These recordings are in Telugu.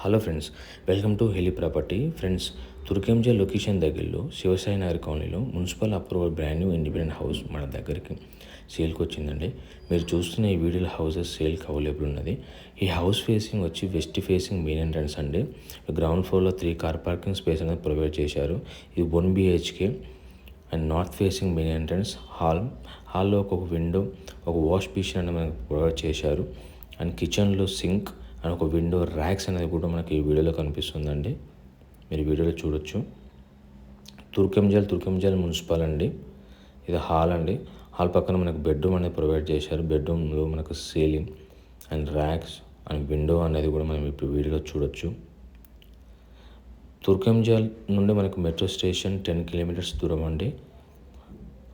Hello friends, welcome to Heli property. Friends, Turkayamjal location దగ్గరలో శివసాయి నగర్ కాలనీలో municipal approval brand new independent house మన దగ్గరికి సేల్కి వచ్చిందండి. మీరు చూస్తున్న ఈ వీడియోలో హౌసెస్ సేల్కి అవైలబుల్ ఉన్నది. ఈ హౌస్ ఫేసింగ్ వచ్చి వెస్ట్ ఫేసింగ్ మెయిన్ ఎంట్రన్స్ అండి. గ్రౌండ్ ఫ్లోర్లో 3 కార్ పార్కింగ్ స్పేస్ అనేది ప్రొవైడ్ చేశారు. ఇది 1 BHK and north facing main entrance హాల్లో ఒక విండో, ఒక వాష్ బేసిన్ అనేది మనకు ప్రొవైడ్ చేశారు. అండ్ కిచెన్లో సింక్ అండ్ ఒక విండో ర్యాక్స్ అనేది కూడా మనకి ఈ వీడియోలో కనిపిస్తుందండి. మీరు వీడియోలో చూడొచ్చు. తుర్కెంజల్ మున్సిపల్ అండి. ఇది హాల్ అండి. హాల్ పక్కన మనకు బెడ్రూమ్ అనేది ప్రొవైడ్ చేశారు. బెడ్రూమ్లో మనకు ceiling and racks and window అనేది కూడా మనం ఇప్పుడు వీడియోలో చూడొచ్చు. తుర్కెంజల్ నుండి మనకు మెట్రో స్టేషన్ 10 కిలోమీటర్స్ దూరం అండి.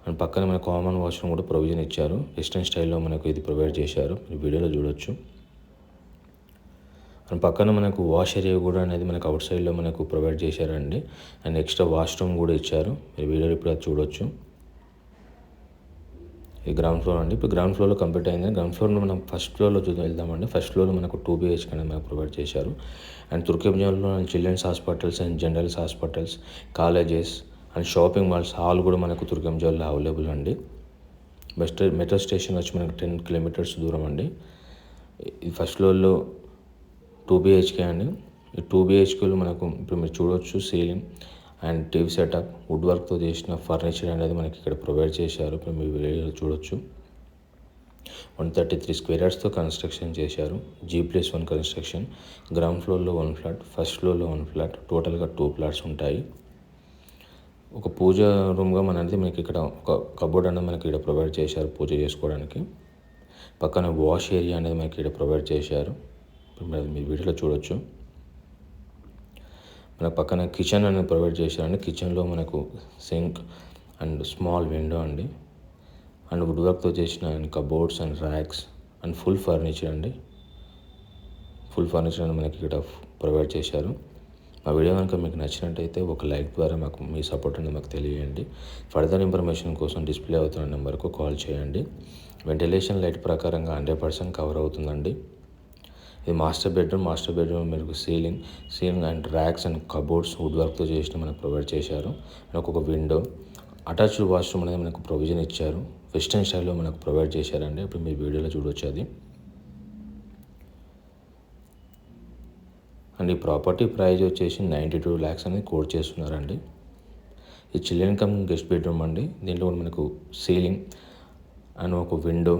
అండ్ పక్కన మనకు కామన్ వాష్రూమ్ కూడా ప్రొవిజన్ ఇచ్చారు. వెస్టర్న్ స్టైల్లో మనకు ఇది ప్రొవైడ్ చేశారు. మీరు వీడియోలో చూడొచ్చు. అండ్ పక్కన మనకు వాష్ ఏరియా కూడా అనేది మనకు అవుట్ సైడ్లో మనకు ప్రొవైడ్ చేశారండి. అండ్ ఎక్స్ట్రా వాష్రూమ్ కూడా ఇచ్చారు. మీరు వీడియోలో ఇప్పుడు అది చూడొచ్చు. ఇది గ్రౌండ్ ఫ్లోర్ అండి. ఇప్పుడు గ్రౌండ్ ఫ్లోర్లో కంప్లీట్ అయింది. గ్రౌండ్ ఫ్లోర్లో మనం ఫస్ట్ ఫ్లోర్లో వెళ్దామండి. ఫస్ట్ ఫ్లోర్లో మనకు 2 BHK అనేది మనకు ప్రొవైడ్ చేశారు. అండ్ తుర్కెంజాల్లో childrens hospitals and generals hospitals, colleges and shopping malls hall కూడా మనకు తుర్కెంజాల్లో అవైలబుల్ అండి. మెట్రో స్టేషన్ వచ్చి మనకు 10 కిలోమీటర్స్ దూరం అండి. ఈ ఫస్ట్ ఫ్లోర్లో 2 BHK అండి. ఈ 2 BHKలో మనకు ఇప్పుడు మీరు చూడవచ్చు ceiling and TV setup, wood వర్క్తో చేసిన ఫర్నిచర్ అనేది మనకి ఇక్కడ ప్రొవైడ్ చేశారు. ఇప్పుడు మీరు వీడియోలో చూడొచ్చు. 133 స్క్వేర్ యార్డ్స్తో కన్స్ట్రక్షన్ చేశారు. G+1 construction. గ్రౌండ్ ఫ్లోర్లో 1 ఫ్లాట్, ఫస్ట్ ఫ్లోర్లో 1 ఫ్లాట్, టోటల్గా 2 ఫ్లాట్స్ ఉంటాయి. ఒక పూజ రూమ్గా మనది మనకి ఇక్కడ ఒక కబోర్డ్ అనేది మనకి ఇక్కడ ప్రొవైడ్ చేశారు పూజ చేసుకోవడానికి. పక్కన వాష్ ఏరియా అనేది మనకి ఇక్కడ ప్రొవైడ్ చేశారు. మీరు వీడియోలో చూడొచ్చు. మన పక్కన కిచెన్ అనేది ప్రొవైడ్ చేశారండి. కిచెన్లో మనకు సింక్ అండ్ స్మాల్ విండో అండి. అండ్ వుడ్ వర్క్తో చేసిన cupboards and racks and full furniture అండి. ఫుల్ ఫర్నిచర్ అని మనకి ఇక్కడ ప్రొవైడ్ చేశారు. మా వీడియో కనుక మీకు నచ్చినట్టయితే ఒక లైక్ ద్వారా మాకు మీ సపోర్ట్ అనేది మాకు తెలియజేయండి. ఫర్దర్ ఇన్ఫర్మేషన్ కోసం డిస్ప్లే అవుతున్న నెంబర్కు కాల్ చేయండి. వెంటిలేషన్ లైట్ ప్రకారంగా 100% కవర్ అవుతుందండి. ఇది మాస్టర్ బెడ్రూమ్ మీకు ceiling and racks and cupboards wood వర్క్తో చేసిన మనకు ప్రొవైడ్ చేశారు. మనకు ఒక విండో, అటాచ్డ్ వాష్రూమ్ అనేది మనకు ప్రొవిజన్ ఇచ్చారు. వెస్టర్న్ స్టైల్లో మనకు ప్రొవైడ్ చేశారండి. ఇప్పుడు మీరు వీడియోలో చూడొచ్చు అది. అండ్ ఈ ప్రాపర్టీ ప్రైస్ వచ్చేసి 92 lakhs అనేది కోట్ చేస్తున్నారండి. ఈ చిల్డ్రన్ కమ్ గెస్ట్ బెడ్రూమ్ అండి. దీంట్లో మనకు సీలింగ్ అండ్ ఒక విండో,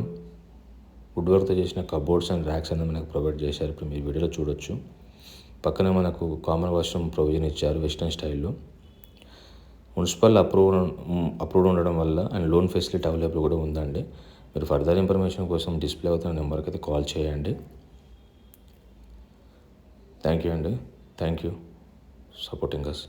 వుడ్ వర్క్తో చేసిన కబోర్డ్స్ అండ్ ర్యాక్స్ అనేది మనకు ప్రొవైడ్ చేశారు. ఇప్పుడు మీరు వీడియోలో చూడొచ్చు. పక్కన మనకు కామన్ వాష్రూమ్ ప్రొవిజన్ ఇచ్చారు వెస్టర్న్ స్టైల్లో. మున్సిపల్ అప్రూవ్డ్ ఉండడం వల్ల అండ్ లోన్ ఫెసిలిటీ అవైలబుల్ కూడా ఉందండి. మీరు ఫర్దర్ ఇన్ఫర్మేషన్ కోసం డిస్ప్లే అవుతున్న నెంబర్కి అయితే కాల్ చేయండి. థ్యాంక్ యూ అండి. Thank you supporting us.